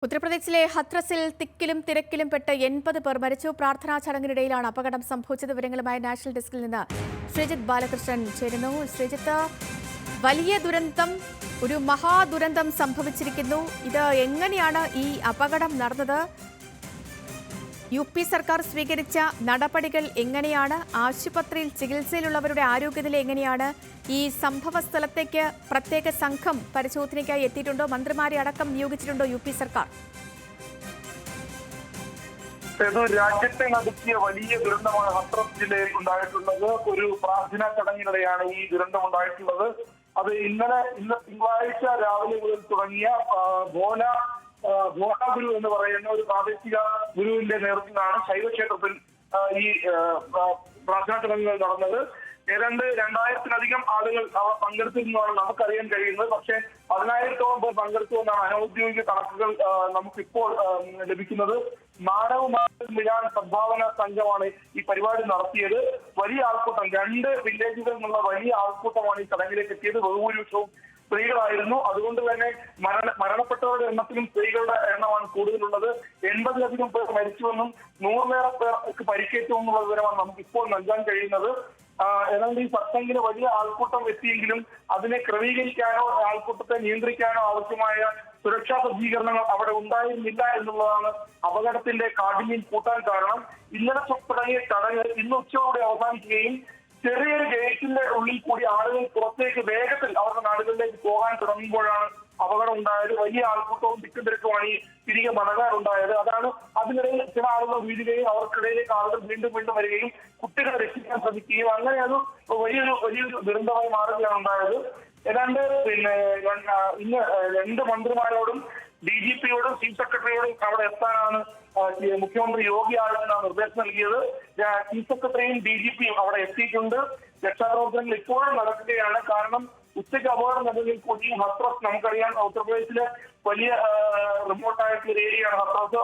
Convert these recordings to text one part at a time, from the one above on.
ഉത്തർപ്രദേശിലെ ഹത്രസിൽ തിക്കിലും തിരക്കിലും പെട്ട് 80 പേർ മരിച്ചു. പ്രാർത്ഥനാ ചടങ്ങിനിടയിലാണ് അപകടം സംഭവിച്ചത്. വിവരങ്ങളുമായി നാഷണൽ ഡെസ്കിൽ നിന്ന് ശ്രീജിത്ത് ബാലകൃഷ്ണൻ ചേരുന്നു. ശ്രീജിത്ത്, വലിയ ദുരന്തം, ഒരു മഹാദുരന്തം സംഭവിച്ചിരിക്കുന്നു. ഇത് എങ്ങനെയാണ് ഈ അപകടം നടന്നത്? യു.പി. സർക്കാർ സ്വീകരിച്ച നടപടികൾ എങ്ങനെയാണ്? ആശുപത്രിയിൽ ചികിത്സയിലുള്ളവരുടെ ആരോഗ്യനില എങ്ങനെയാണ്? ഈ സംഭവ സ്ഥലത്തേക്ക് പ്രത്യേക സംഘം പരിശോധനയ്ക്കായി എത്തിയിട്ടുണ്ടോ? മന്ത്രിമാരെ അടക്കം നിയോഗിച്ചിട്ടുണ്ടോ യു.പി. സർക്കാർ? രാജ്യത്തെ നടുക്കിയ വലിയ ദുരന്തമാണ് ഹത്രസ് ജില്ലയിൽ ഉണ്ടായിട്ടുള്ളത്. ഒരു പ്രാർത്ഥനാ ചടങ്ങിനിടെയാണ് ഈ ദുരന്തം ഉണ്ടായിട്ടുള്ളത്. അത് ഇന്ന് തിങ്കളാഴ്ച രാവിലെ മുതൽ തുടങ്ങിയ ഭോല ഗുരു എന്ന് പറയുന്ന ഒരു പ്രാദേശിക ഗുരുവിന്റെ നേതൃത്വത്തിലാണ് ശൈവക്ഷേത്രത്തിൽ ഈ പ്രാർത്ഥനാ ചടങ്ങുകൾ നടന്നത്. ഏതാണ്ട് 2000-ലധികം ആളുകൾ പങ്കെടുത്തിരുന്നതാണ് നമുക്കറിയാൻ കഴിയുന്നത്. പക്ഷേ 10,000-ഓളം പേർ പങ്കെടുത്തു എന്നാണ് അനൌദ്യോഗിക കണക്കുകൾ നമുക്കിപ്പോൾ ലഭിക്കുന്നത്. മാനവമാർഗം മിലാൻ സംഭാവന സംഘമാണ് ഈ പരിപാടി നടത്തിയത്. വലിയ ആൾക്കൂട്ടം, 2 വില്ലേജുകളിൽ നിന്നുള്ള വലിയ ആൾക്കൂട്ടമാണ് ഈ ചടങ്ങിലേക്ക് എത്തിയത്. ബഹുഭൂരിപക്ഷവും സ്ത്രീകളായിരുന്നു. അതുകൊണ്ട് തന്നെ മരണപ്പെട്ടവരുടെ എണ്ണത്തിലും സ്ത്രീകളുടെ എണ്ണമാണ് കൂടുതലുള്ളത്. 80-ലധികം പേർ മരിച്ചുവെന്നും 100-ലേറെ പേർക്ക് പരിക്കേറ്റു എന്നുള്ള വിവരമാണ് നമുക്ക് ഇപ്പോൾ നൽകാൻ കഴിയുന്നത്. ഏതാണ്ട് ഈ സത്സംഗിന് വലിയ ആൾക്കൂട്ടം എത്തിയെങ്കിലും അതിനെ ക്രമീകരിക്കാനോ ആൾക്കൂട്ടത്തെ നിയന്ത്രിക്കാനോ ആവശ്യമായ സുരക്ഷാ സജ്ജീകരണങ്ങൾ അവിടെ ഉണ്ടായിരുന്നില്ല എന്നുള്ളതാണ് അപകടത്തിന്റെ കാഠിന്യം കൂട്ടാൻ കാരണം. ഇന്നലെ തുടങ്ങിയ ചടങ്ങ് ഇന്ന് ഉച്ചയോടെ അവസാനിക്കുകയും ചെറിയൊരു ഗേറ്റിന്റെ ഉള്ളിൽ കൂടി ആളുകൾ പുറത്തേക്ക് വേഗത്തിൽ അവരുടെ നാടുകളിലേക്ക് പോകാൻ തുടങ്ങുമ്പോഴാണ് അപകടം ഉണ്ടായത്. വലിയ ആൾക്കൂട്ടവും തിക്കും തിരക്കുമാണ് ഈ തിരികെ മടങ്ങാറുണ്ടായത്. അതിനിടയിൽ ചില ആളുകൾ വീഴുകയും അവർക്കിടയിലേക്ക് ആളുകൾ വീണ്ടും വരികയും കുട്ടികളെ രക്ഷിക്കാൻ ശ്രമിക്കുകയും അങ്ങനെ അത് വലിയൊരു ദുരന്തമായി മാറുകയാണ് ഉണ്ടായത്. ഏതാണ്ട് ഇന്ന് 2 മന്ത്രിമാരോടും DGP-യോടും ചീഫ് സെക്രട്ടറിയോടും അവിടെ എത്താനാണ് മുഖ്യമന്ത്രി യോഗി ആദിത്യനാഥ് നിർദ്ദേശം നൽകിയത്. ചീഫ് സെക്രട്ടറിയും DGP-യും അവിടെ എത്തിയിട്ടുണ്ട്. രക്ഷാപ്രവർത്തനങ്ങൾ ഇപ്പോഴും നടക്കുകയാണ്. കാരണം ഉച്ചയ്ക്ക് അപകടം നടന്നതിൽ കൂടി ഹത്രസ്, നമുക്കറിയാം ഉത്തർപ്രദേശിലെ വലിയ റിമോട്ടായിട്ടുള്ള ഒരു ഏരിയയാണ് ഹത്രസ്.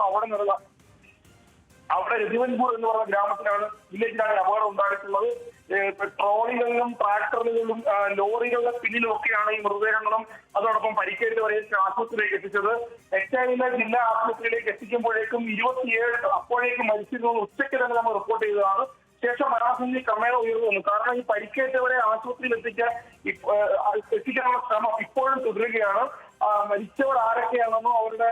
അവിടെ രതിവൻപൂർ എന്ന് പറഞ്ഞ ഗ്രാമത്തിലാണ്, വില്ലേജിലാണ് അപകടം ഉണ്ടായിട്ടുള്ളത്. ട്രോളികളിലും ട്രാക്ടറുകളിലും ലോറികളുടെ പിന്നിലും ഒക്കെയാണ് ഈ മൃതദേഹങ്ങളും അതോടൊപ്പം പരിക്കേറ്റവരെ ആശുപത്രിയിലേക്ക് എത്തിച്ചത്. എച്ച്ഐയിലെ ജില്ലാ ആശുപത്രിയിലേക്ക് എത്തിക്കുമ്പോഴേക്കും 27 അപ്പോഴേക്കും മരിച്ചിരുന്നു. ഉച്ചയ്ക്ക് തന്നെ നമ്മൾ റിപ്പോർട്ട് ചെയ്തതാണ്. ശേഷം മരണസംഖ്യ ക്രമേണ ഉയർന്നു വന്നു. കാരണം ഈ പരിക്കേറ്റവരെ ആശുപത്രിയിൽ എത്തിക്കാനുള്ള ശ്രമം ഇപ്പോഴും തുടരുകയാണ്. മരിച്ചവർ ആരൊക്കെയാണെന്നോ അവരുടെ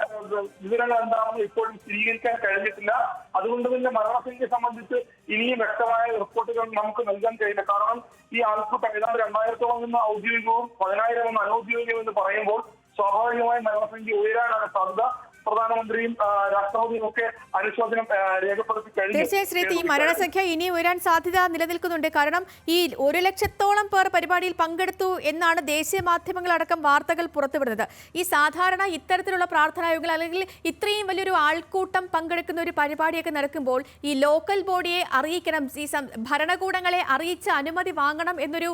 വിവരങ്ങൾ എന്താണെന്നോ ഇപ്പോഴും സ്ഥിരീകരിക്കാൻ കഴിഞ്ഞിട്ടില്ല. അതുകൊണ്ട് തന്നെ മരണസംഖ്യ സംബന്ധിച്ച് ഇനിയും വ്യക്തമായ റിപ്പോർട്ടുകൾ നമുക്ക് നൽകാൻ കഴിയില്ല. കാരണം ഈ ആൾക്കൂട്ടം ഏതാണ്ട് 2000-ഓളം എന്ന ഔദ്യോഗികവും 10,000 എന്ന അനൌദ്യോഗികവും എന്ന് പറയുമ്പോൾ സ്വാഭാവികമായും മരണസംഖ്യ ഉയരാനാണ് സാധ്യത. പ്രധാനമന്ത്രിയും രാഷ്ട്രപതിയും ഒക്കെ അനുശോചനം രേഖപ്പെടുത്തി കഴിഞ്ഞു. തീർച്ചയായും ശ്രീ, ഈ മരണസംഖ്യ ഇനി ഉയരാൻ സാധ്യത നിലനിൽക്കുന്നുണ്ട്. കാരണം ഈ 100,000-ഓളം പേർ പരിപാടിയിൽ പങ്കെടുത്തു എന്നാണ് ദേശീയ മാധ്യമങ്ങളടക്കം വാർത്തകൾ പുറത്തുവിടുന്നത്. ഈ സാധാരണ ഇത്തരത്തിലുള്ള പ്രാർത്ഥനായോഗങ്ങൾ അല്ലെങ്കിൽ ഇത്രയും വലിയൊരു ആൾക്കൂട്ടം പങ്കെടുക്കുന്ന ഒരു പരിപാടിയൊക്കെ നടക്കുമ്പോൾ ഈ ലോക്കൽ ബോഡിയെ അറിയിക്കണം, ഈ ഭരണകൂടങ്ങളെ അറിയിച്ച് അനുമതി വാങ്ങണം എന്നൊരു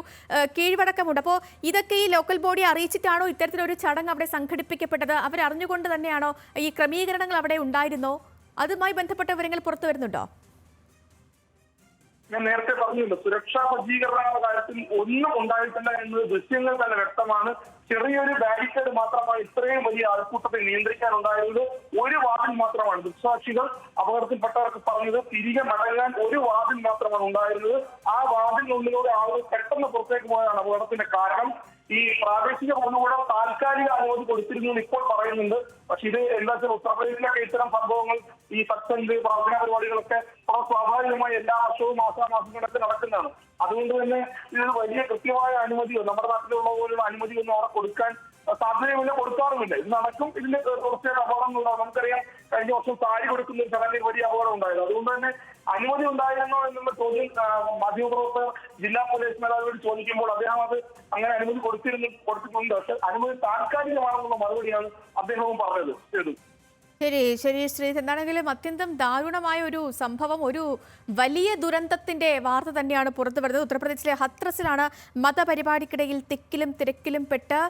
കീഴ്വഴക്കമുണ്ട്. അപ്പോൾ ഇതൊക്കെ ഈ ലോക്കൽ ബോഡിയെ അറിയിച്ചിട്ടാണോ ഇത്തരത്തിലൊരു ചടങ്ങ് അവിടെ സംഘടിപ്പിക്കപ്പെട്ടത്? അവരറിഞ്ഞുകൊണ്ട് തന്നെയാണോ ഈ ക്രമീകരണങ്ങൾ അവിടെ ഉണ്ടായിരുന്നോ? അതുമായി ബന്ധപ്പെട്ട വിവരങ്ങൾ പുറത്തു വരുന്നുണ്ടോ? ഞാൻ നേരത്തെ പറഞ്ഞല്ലോ, സുരക്ഷാ സജ്ജീകരണങ്ങളുടെ കാര്യത്തിൽ ഒന്നും ഉണ്ടായിട്ടില്ല എന്നത് ദൃശ്യങ്ങൾ തന്നെ വ്യക്തമാണ്. ചെറിയൊരു ബാരിക്കേഡ് മാത്രമാണ് ഇത്രയും വലിയ ആൾക്കൂട്ടത്തെ നിയന്ത്രിക്കാനുണ്ടായിരുന്നത്. ഒരു വാതിൽ മാത്രമാണ് ദൃക്സാക്ഷികൾ അപകടത്തിൽപ്പെട്ടവർക്ക് പറഞ്ഞത്. തിരികെ മടങ്ങാൻ ഒരു വാതിൽ മാത്രമാണ് ഉണ്ടായിരുന്നത്. ആ വാതിലിനുള്ളിലൂടെ ആളുകൾ പെട്ടെന്ന് പുറത്തേക്ക് പോയതാണ് അപകടത്തിന്റെ കാരണം. ഈ പ്രാദേശിക ഭരണകൂടം താൽക്കാലിക അനുമതി കൊടുത്തിരുന്നു എന്ന് ഇപ്പോൾ പറയുന്നുണ്ട്. പക്ഷെ ഇത് എന്താ വെച്ചാൽ ഉത്തർപ്രദേശിലൊക്കെ ഇത്തരം സംഭവങ്ങൾ, ഈ സത്സംഗ് പ്രാർത്ഥനാ പരിപാടികളൊക്കെ സ്വാഭാവികമായി എല്ലാ വർഷവും മാസാമാസങ്ങളൊക്കെ നടക്കുന്നതാണ്. അതുകൊണ്ട് തന്നെ ഇത് വലിയ കൃത്യമായ അനുമതിയോ നമ്മുടെ നാട്ടിലുള്ള പോലുള്ള അനുമതിയൊന്നും അവിടെ കൊടുക്കാൻ സാധ്യതയുമില്ല, കൊടുക്കാറുമില്ല. ഇത് നടക്കും. ഇതിന് തീർച്ചയായിട്ടും അപകടങ്ങളുണ്ടാവും. നമുക്കറിയാം കഴിഞ്ഞ വർഷം സാരി കൊടുക്കുന്ന ഒരു ചടങ്ങിൽ വലിയ അപകടം ഉണ്ടായത്. അതുകൊണ്ട് തന്നെ അനുമതി ഉണ്ടായിരുന്നോ എന്നുള്ള ചോദ്യം മാധ്യമപ്രവർത്തകർ ജില്ലാ പോലീസ് മേധാവിയോട് ചോദിക്കുമ്പോൾ അദ്ദേഹം അത് അങ്ങനെ അനുമതി കൊടുത്തിട്ടുണ്ട്. പക്ഷെ അനുമതി താൽക്കാലികമാണെന്നുള്ള മറുപടിയാണ് അദ്ദേഹവും പറഞ്ഞത്. ശരി ശ്രീ, എന്താണെങ്കിലും അത്യന്തം ദാരുണമായ ഒരു സംഭവം, ഒരു വലിയ ദുരന്തത്തിന്റെ വാർത്ത തന്നെയാണ് പുറത്തു വരുന്നത്. ഉത്തർപ്രദേശിലെ ഹത്രസിലാണ് മതപരിപാടിക്കിടയിൽ തിക്കിലും തിരക്കിലും പെട്ട്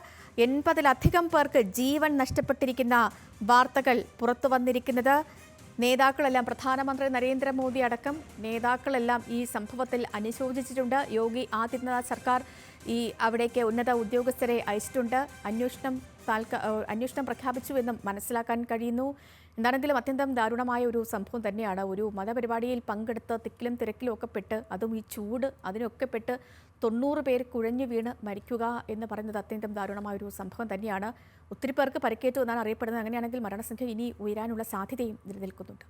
80-ലധികം പേർക്ക് ജീവൻ നഷ്ടപ്പെട്ടിരിക്കുന്ന വാർത്തകൾ പുറത്തു വന്നിരിക്കുന്നത്. നേതാക്കളെല്ലാം, പ്രധാനമന്ത്രി നരേന്ദ്രമോദി അടക്കം നേതാക്കളെല്ലാം ഈ സംഭവത്തിൽ അനുശോചിച്ചിട്ടുണ്ട്. യോഗി ആദിത്യനാഥ് സർക്കാർ അവിടേക്ക് ഉന്നത ഉദ്യോഗസ്ഥരെ അയച്ചിട്ടുണ്ട്. അന്വേഷണം പ്രഖ്യാപിച്ചുവെന്നും മനസ്സിലാക്കാൻ കഴിയുന്നു. എന്താണെങ്കിലും അത്യന്തം ദാരുണമായ ഒരു സംഭവം തന്നെയാണ്. ഒരു മതപരിപാടിയിൽ പങ്കെടുത്ത് തിക്കിലും തിരക്കിലും ഒക്കെ പെട്ട്, അതും ഈ ചൂട് അതിനൊക്കെ പെട്ട് 90 പേർ കുഴഞ്ഞു വീണ് മരിക്കുക എന്ന് പറയുന്നത് അത്യന്തം ദാരുണമായ ഒരു സംഭവം തന്നെയാണ്. ഒത്തിരി പേർക്ക് പരിക്കേറ്റു എന്നാണ് അറിയപ്പെടുന്നത്. അങ്ങനെയാണെങ്കിൽ മരണസംഖ്യ ഇനി ഉയരാനുള്ള സാധ്യതയും നിലനിൽക്കുന്നുണ്ട്.